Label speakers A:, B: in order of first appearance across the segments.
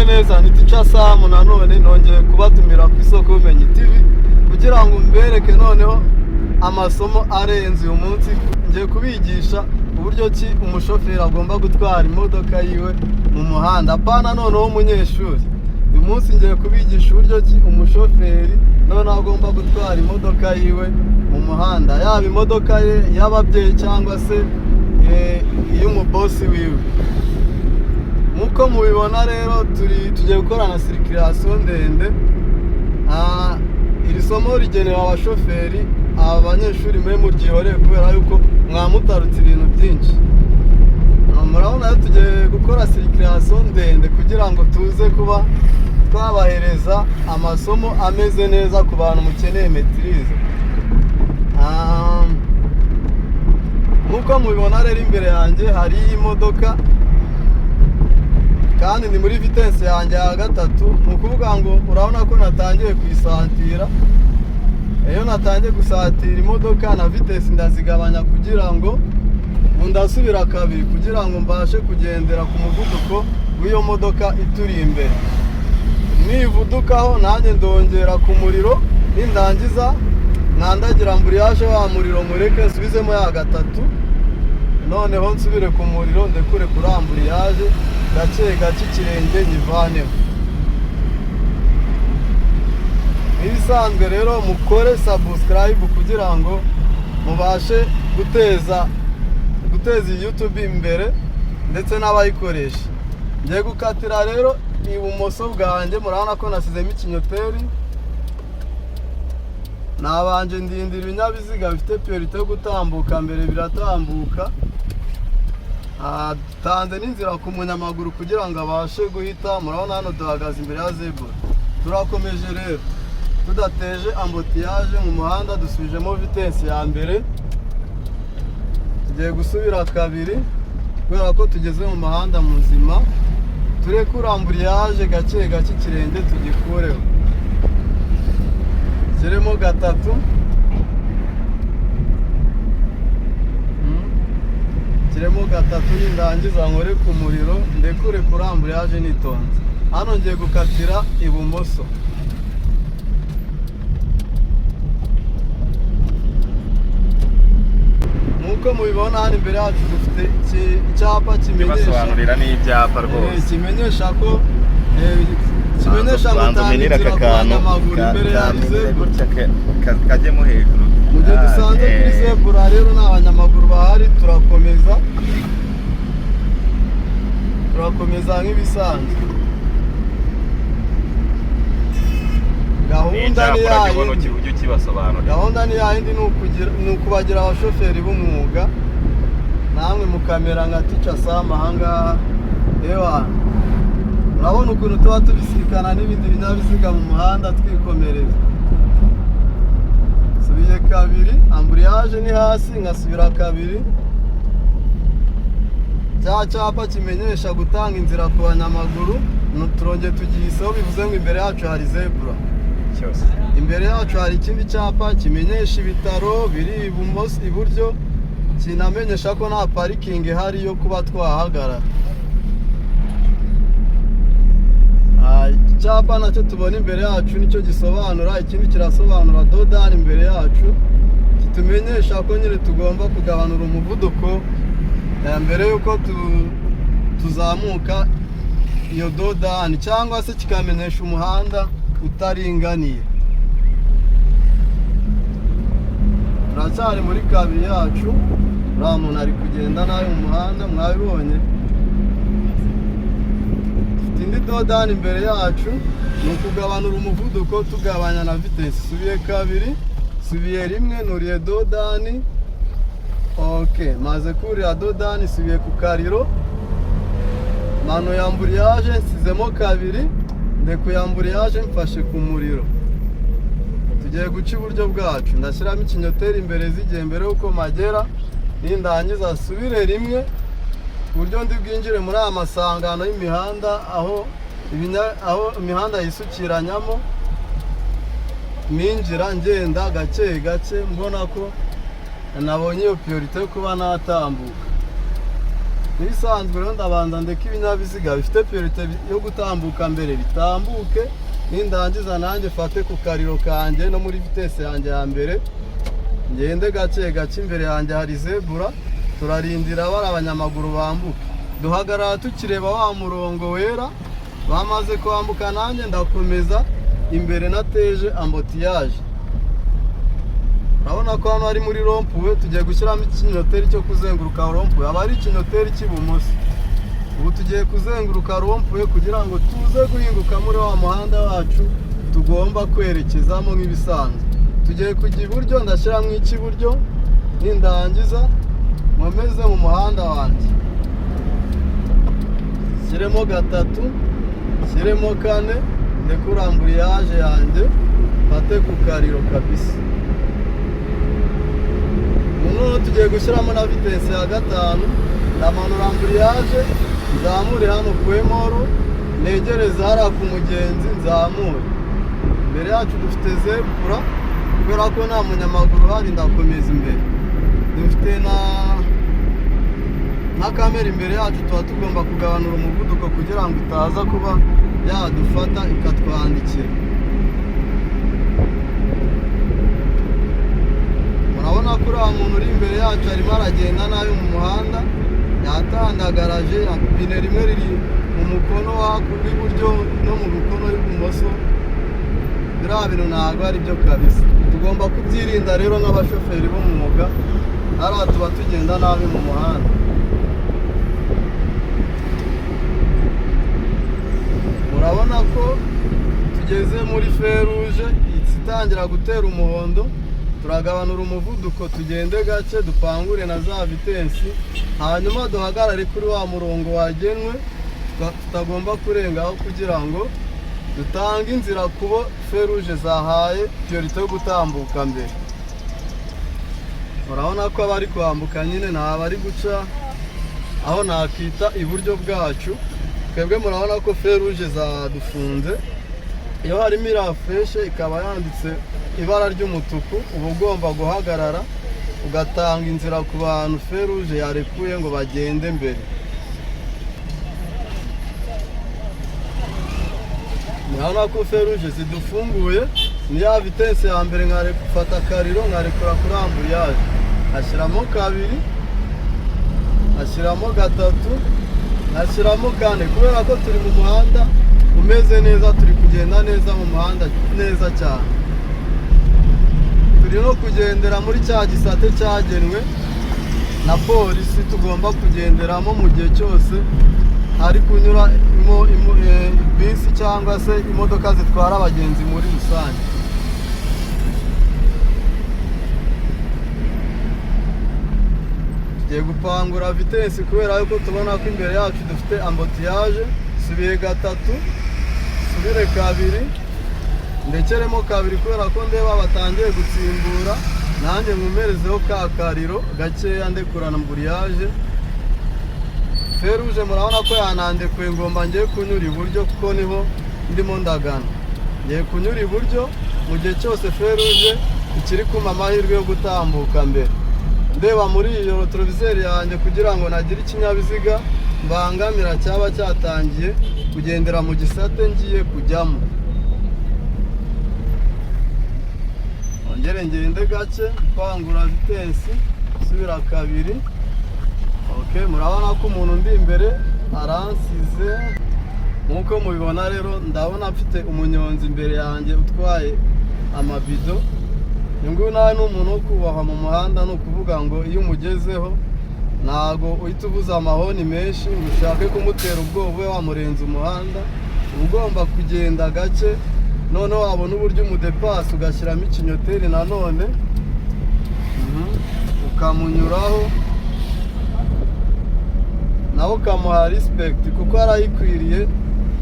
A: neza ni Teacher Sam nanone nongeye kubatumira ku isoko y'ubumenyi TV kugira ngo mbereke noneho amasomo arenze uyu munsi. Ngiye kubigisha uburyo ki umushoferi agomba gutwara imodoka yiwe mu muhanda, apana noneho umunyeshuri. Uyu munsi ngiye kubigisha uburyo ki umushoferi noneho agomba gutwara imodoka yiwe mu muhanda, yaba imodoka ye y'ababyeyi cyangwa se iy'umubosi wiwe. Nkuko mubibona rero tugiye gukora na circulation ndende. Iri somo rigenewe abashoferi, abanyeshuri mwe muryihoreye kubera yuko mwamutarutse ibintu byinshi. Murabona tugiye gukora circulation ndende kugira ngo tuze kuba twabahereza amasomo ameze neza ku bantu mukeneye maîtrise. Nkuko mubibona rero imbere yanjye hari imodoka kandi ni muri vitesse yanjye ya gatatu. Ni ukuvuga ngo urabona ko natangiye kuyisatira. Iyo natangiye gusatira imodoka na vitesse ndazigabanya kugira ngo ndasubira kabiri kugira ngo mbashe kugendera ku muvuduko w'iyo modoka ituri imbere. Nivudukaho nanjye ndongera ku muriro, nindangiza nkandagira amburiyaje wa muriro mureke nsubizemo ya gatatu, noneho nsubire ku muriro ndekure kuri amburiyaje gake gake ikirenge nyivaneho. Ibisanzwe rero mukore subscribe kugira ngo mubashe guteza YouTube imbere ndetse n'abayikoresha. Ngiye gukatira rero ibumoso bwanjye, murabona ko nasizemo ikinyoteri. Nabanje ndindira ibinyabiziga bifite priorite yo gutambuka mbere biratambuka. Tanze n'inzira ku munyamaguru kugira ngo abashe guhita. Murabona hano duhagaze imbere ya zebra. Turakomeje rero tudateje ambutiyage mu muhanda, dusubijemo vitesse ya mbere. Tugiye gusubira kabiri kubera ko tugeze mu muhanda muzima. Turekura ambutiyage gake gake ikirenge tugikureho. Kiremo gatatu. Kiremo gatatu nindangiza nkore ku muriro ndekure kuri ambutiyage nitonze. Hano ngiye gukatira ibumoso. Nkuko mubibona hano imbere yacu dufite icyapa
B: kimenyesha n'ibyapa rwose
A: kimenyesha ko kimenyesha ngo tangirira ku banyamaguru imbere ya zebra
B: kajyemo hejuru.
A: Mu gihe dusanze kuri zebra rero nta banyamaguru bahari, turakomeza nk'ibisanzwe. Gahunda ni yayindi, ni ukubagira abashoferi b'umwuga, namwe mukamera nka Teacher Sam ahangaha. Urabona ukuntu tuba tubisikana n'ibindi binyabiziga mu muhanda twikomereza. Subiye kabiri, amburiyaje ni hasi, nkasubira kabiri. Cya cyapa kimenyesha gutanga inzira ku banyamaguru turongeye tugihiseho, bivuze ngo imbere yacu hari zebra. Imbere yacu hari ikindi cyapa kimenyesha ibitaro biri ibumoso iburyo, kinamenyesha ko nta parking ihari yo kuba twahagarara. Icyapa nacyo tubona imbere yacu nicyo gisobanura, ikindi kirasobanura dodani imbere yacu, kitumenyesha ko nyine tugomba kugabanura umuvuduko mbere yuko tuzamuka iyo dodani, cyangwa se kikamenyesha umuhanda utaringaniye. Turacyari muri kabiri yacu, uriya muntu ari kugenda nabi mu muhanda mwabibonye. Dufite indi dodani imbere yacu, ni ukugabanura umuvuduko tugabanya na vitesse. Subiye kabiri, subiye rimwe, nuriye dodani. Maze kurira dodani, subiye ku kariro, mano ya amburiyaje nsizemo kabiri, ndekuye amburiyaje mfashe ku muriro. Tugiye guca iburyo bwacu, ndashyiramo ikinyoteri imbere zigiye mbere yuko magera. Nindangiza subire rimwe ku buryo ndi bwinjire muri aya masangano y'imihanda aho imihanda yisukiranyamo. Minjira ngenda gake gake, mbona ko nabonye iyo priorite yo kuba natambuka. n'ibisanzwe rero ndabanza ndeka ibinyabiziga bifite priorite yo gutambuka mbere bitambuke, nindangiza nanjye fate ku kariro kanjye no muri vitesse yanjye ya mbere ngende gake gake. Imbere yanjye hari zebura, turarindira bari abanyamaguru bambuke, duhagarara tukireba wa murongo wera. Bamaze kwambuka nanjye ndakomeza imbere nateje ambotiyage. Urabona ko hano ari muri rompuwe, tugiye gushyiramo ikinyoteri cyo kuzenguruka rompuwe, aba ari ikinyoteri cy'ibumoso. Ubu tugiye kuzenguruka rompuwe kugira ngo tuze guhinguka muri wa muhanda wacu tugomba kwerekezamo nk'ibisanzwe. Tugiye kujya iburyo, ndashyiramo icy'iburyo, nindangiza nkomeze mu muhanda wanjye, shyiremo gatatu, shyiremo kane, ndekure amburiyaje yanjye fate ku kariro kabisa. Noneho tugiye gushyiramo na vitesse ya gatanu, ndamanura amburiyaje, nzamure hano ku emoro, negereze hariya ku mugenzi, nzamure. Imbere yacu dufite zebura, kubera ko nta munyamaguru uhari ndakomeza imbere. Dufite na kamera imbere yacu, tuba tugomba kugabanura umuvuduko kugira ngo itaza kuba yadufata ikatwandikira. Murabona ko uriya muntu uri imbere yacu arimo aragenda nabi mu muhanda, yatandagaraje, ipine rimwe riri mu mukono w'iburyo no mu mukono w'ibumoso. Biriya bintu ntabwo ari byo kabisa, tugomba kubyirinda rero nk'abashoferi b'umwuga, hariya tuba tugenda nabi mu muhanda. Murabona ko tugeze muri feruje itangira gutera umuhondo, turagabanura umuvuduko tugende gake, dupangure na za vitensi, hanyuma duhagarare kuri wa murongo wagenwe tutagomba kurengaho kugira ngo dutange inzira kubo feruje zahaye priorite yo gutambuka mbere. Murabona ko abari kwambuka nyine nta bari guca aho nakita iburyo bwacu, twebwe murabona ko feruje zadufunze. Iyo harimo irafreshe ikaba yanditse ibara ry'umutuku, uba ugomba guhagarara ugatanga inzira ku bantu feruje yarekuye ngo bagende mbere. Murabona ko feruje zidufunguye, ni ya vitesse ya mbere nkarefata kariro, nkarekura kuri amburiyaje, ashyiramo kabiri, ashyiramo gatatu, ashyiramo kane. Kubera ko turi mu muhanda umeze neza, turi kugenda neza mu muhanda neza cyane. Turi no kugendera muri cya gisate cyagenwe na polisi tugomba kugenderamo mu gihe cyose hari kunyura bisi cyangwa se imodoka zitwara abagenzi muri rusange. Tugiye gupangura vitesse kubera yuko tubona ko imbere yacu dufite ambotiyage. Subiye gatatu, subire kabiri, ndekeremo kabiri kubera ko ndeba batangiye gutsimbura, nanjye nkumerezeho ka kariro gakeya ndekurana amburiyaje. Feruje murabona ko yanandekuye, ngomba ngiye kunyura iburyo kuko niho ndimo ndagana. Ngiye kunyura iburyo mu gihe cyose feruje ikiri kumpa amahirwe yo gutambuka mbere, ndeba muri iyo televiseri yanjye kugira ngo nagire ikinyabiziga mbangamira cyaba cyatangiye kugendera mu gisate ngiye kujyamo. Ongere ngende gake, kwangura vitesse, subira kabiri. Okay, murabona ko umuntu ndi imbere aransize. Nkuko mubibona rero ndabona mfite umunyonzi imbere yanjye utwaye amabido. Nguyu nawe ni umuntu wo kubahwa mu muhanda, no kuvuga ngo iyo umugezeho ntago uhita uvuza amahoni menshi ngo ushake kumutera ubwoba ube wamurenza umuhanda. Ugomba kugenda gake, noneho wabona uburyo umudepasi ugashyiramo ikinyoteri nanone ukamunyuraho, nawe ukamuha respect kuko arayikwiriye.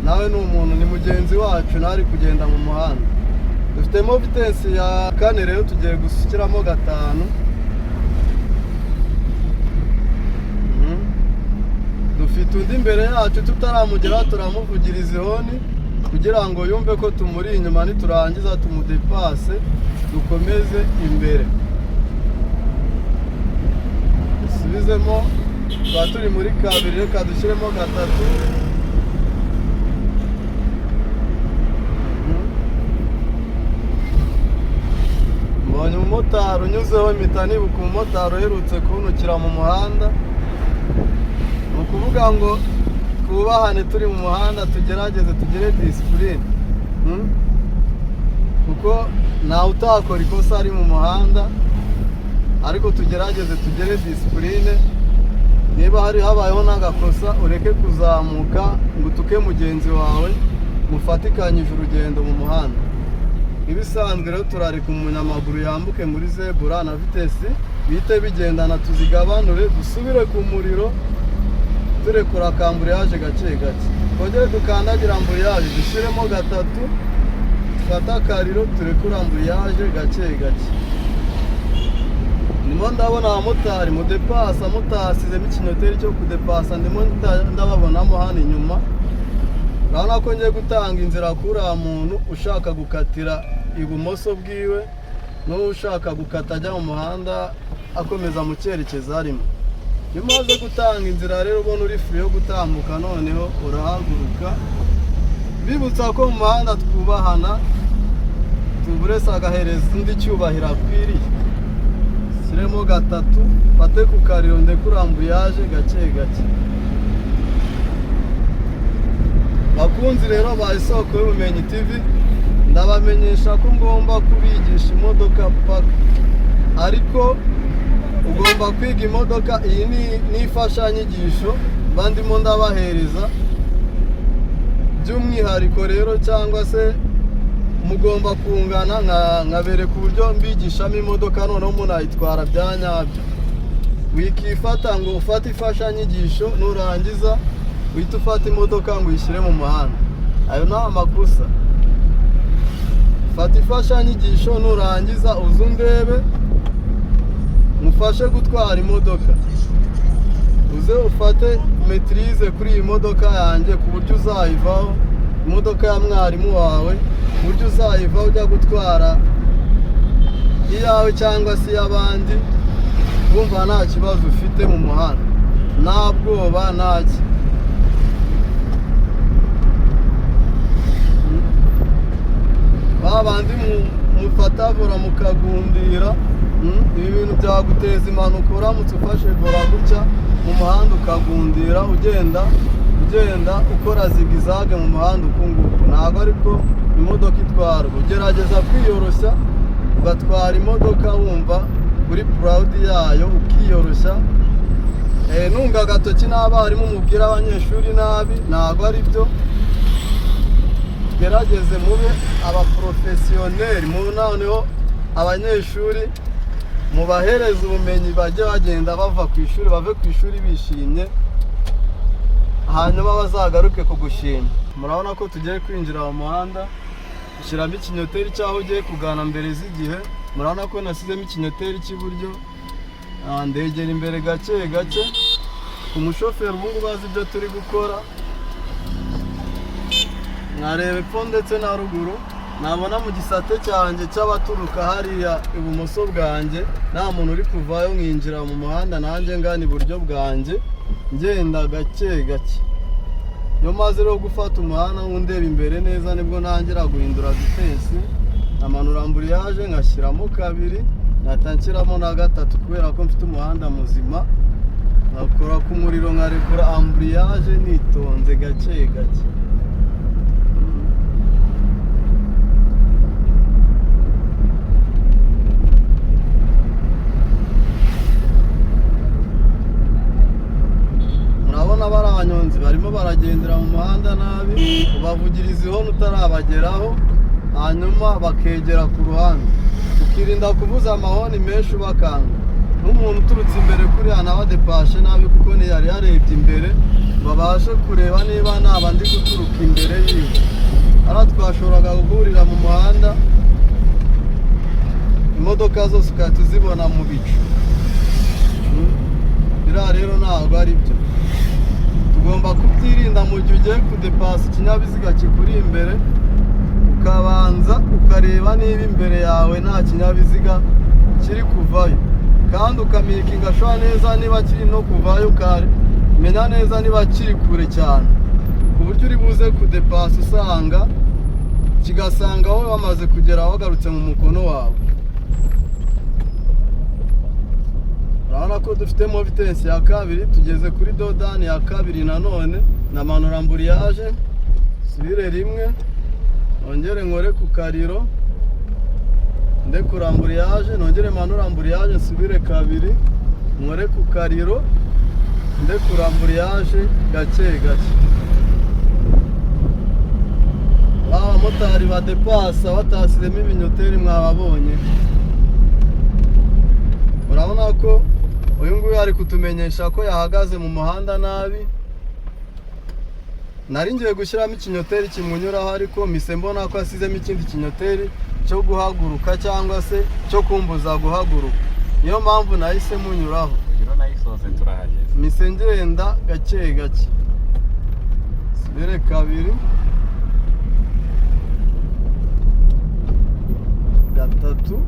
A: Nawe ni umuntu, ni mugenzi wacu, nawe ari kugenda mu muhanda. Dufitemo vitesse ya kane rero, tugiye gusukiramo gatanu. Dufite undi imbere yacu tutaramugeraho, turamuvugiriza ihoni kugira ngo yumve ko tumuri inyuma, niturangiza tumudepase dukomeze imbere. Dusubizemo tuba turi muri kabiri, reka dushyiremo gatatu. Mbonye umumotari unyuzeho mpita nibuka umumotari uherutse kuntukira mu muhanda. Ni ukuvuga ngo twubahane turi mu muhanda, tugerageze tugire disipurine, kuko ntawe utakora ikosa ari mu muhanda, ariko tugerageze tugire disipurine. Niba hari habayeho n'agakosa ureke kuzamuka ngo utuke mugenzi wawe mufatikanyije urugendo mu muhanda. Ibisanzwe rero turareka umunyamaguru yambuke muri zebura na vitesi bihite bigendana, tuzigabanure dusubire ku muriro turekura kamburiyage gake gake, twongere dukandagira amburiyaje dushyiremo gatatu, dufate akariro turekure amburiyaje gake gake. Ndimo ndabona abamotari mudepasa mutasizemo ikinyoteri cyo kudepasa, ndimo ndababonamo hano inyuma. Urabona ko ngiye gutanga inzira kuri uriya muntu ushaka gukatira ibumoso bwiwe n'ushaka gukata ajya mu muhanda akomeza mu cyerekezo arimo. Iyo umaze gutanga inzira rero ubona uri free yo gutambuka, noneho urahaguruka. Bibutsa ko mu muhanda twubahana, buri wese agahereza undi icyubahiro akwiriye. Shyiremo gatatu, fate ku kariro ndekure amburiyaje gake gake. Bakunzi rero ba Isoko y'Ubumenyi TV, ndabamenyesha ko ngomba kubigisha imodoka paka, ariko ugomba kwiga imodoka. Iyi ni imfashanyigisho bandimo ndabahereza by'umwihariko rero, cyangwa se mugomba kungana nkabereka uburyo mbigishamo imodoka, noneho umuntu ayitwara bya nyabyo. Wikifata ngo ufate imfashanyigisho nurangiza uhita ufata imodoka ngo uyishyire mu muhanda, ayo ni amakosa. Fata imfashanyigisho nurangiza uze undebe mufashe gutwara imodoka, uze ufate metirize kuri iyi modoka yanjye ku buryo uzayivaho, imodoka ya mwarimu wawe, ku buryo uzayivaho ujya gutwara iyawe cyangwa se iy'abandi wumva nta kibazo ufite mu muhanda, nta bwoba ntaki. Babandi mufata vora mukagundira, ibi bintu byaguteza impanuka. Uramutse ufashe vora gutya mu muhanda ukagundira, ugenda ukora zigizage mu muhanda uku nguku, ntabwo ariko imodoka itwarwa. Ugerageza kwiyoroshya ugatwara imodoka wumva uri proud yayo, ukiyoroshya. Nunga agatoki n'abarimu mubwira abanyeshuri nabi, ntabwo ari byo. Gerageze mube abaprofesiyoneri, noneho abanyeshuri mubahereza ubumenyi, bajye bagenda bava ku ishuri, bave ku ishuri bishimye, hanyuma bazagaruke kugushima. Murabona ko tugiye kwinjira mu muhanda, ushyiramo ikinyoteri cyaho ugiye kugana mbere z'igihe. Murabona ko nasizemo ikinyoteri cy'iburyo, ndegera imbere gake gake. Umushoferi ubu ngubu azi ibyo turi gukora, nkareba epfo ndetse na ruguru. Nabona mu gisate cyanjye cy'abaturuka hariya ibumoso bwanjye nta muntu uri kuvayo, nkinjira mu muhanda nanjye ngana iburyo bwanjye ngenda gake gake. Iyo maze rero gufata umuhanda ndeba imbere neza, nibwo ntangira guhindura vitesi, amanura amburiyaje ngashyiramo kabiri, natanshyiramo na gatatu kubera ko mfite umuhanda muzima. Nkakora ku muriro nkarekura amburiyaje nitonze gake gake. Murabona bari abanyonzi barimo baragendera mu muhanda nabi, ubavugiriza ihoni utarabageraho, hanyuma bakegera ku ruhande. Ukirinda kuvuza amahoni menshi ubakanga. N'umuntu uturutse imbere kuriya nawe adepashe nabi, kuko ntiyari yarebye imbere babashe kureba niba nta bandi guturuka imbere yiwe. Ara twashoboraga guhurira mu muhanda, imodoka zose ukahita uzibona mu bicu. Biriya rero ntabwo ari byo. Tugomba kubyirinda mu gihe ugiye kudepasa ikinyabiziga kikuri imbere, ukabanza ukareba niba imbere yawe nta kinyabiziga kiri kuvayo. kandi ukamikinga shwa neza niba kiri no kuvayo ukamenya neza niba kiri kure cyane ku buryo uri buze kudepasa usanga kigasanga aho wamaze kugera wagarutse mu mukono wawe. Urabona ko dufitemo vitensi ya kabiri, tugeze kuri dodani ya kabiri nanone na manura amburiyaje. Subire rimwe nongere nkore ku kariro nde kuramburiyaje, nongere manura amburiyaje nsubire kabiri nkore ku kariro nde kuramburiyaje gake gake. Abamotari badepasa batasizemo ibinyoteri mwababonye. Urabona ko uyu nguyu ari kutumenyesha ko yahagaze mu muhanda nabi. Nari ngiye gushyiramo ikinyoteri kimunyuraho ariko mise mbona ko asizemo ikindi kinyoteri cyo guhaguruka cyangwa se cyo kumbuza guhaguruka. Niyo mpamvu nahise munyuraho. Mise ngenda gake gake. Subire kabiri. Gatatu.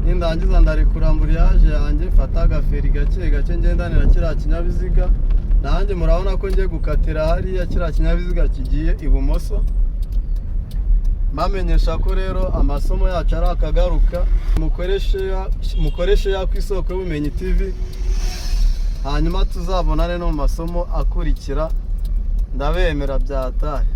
A: Nindangiza ndarekura amburiyaje yanjye, fata agaferi gake gake ngendanira kiriya kinyabiziga. Nanjye murabona ko ngiye gukatira hariya kiriya kinyabiziga kigiye ibumoso. Bamenyesha ko rero amasomo yacu ari akagaruka. Mukoreshe ya ku isoko y'ubumenyi TV, hanyuma tuzabonane no mu masomo akurikira. Ndabemera byataye.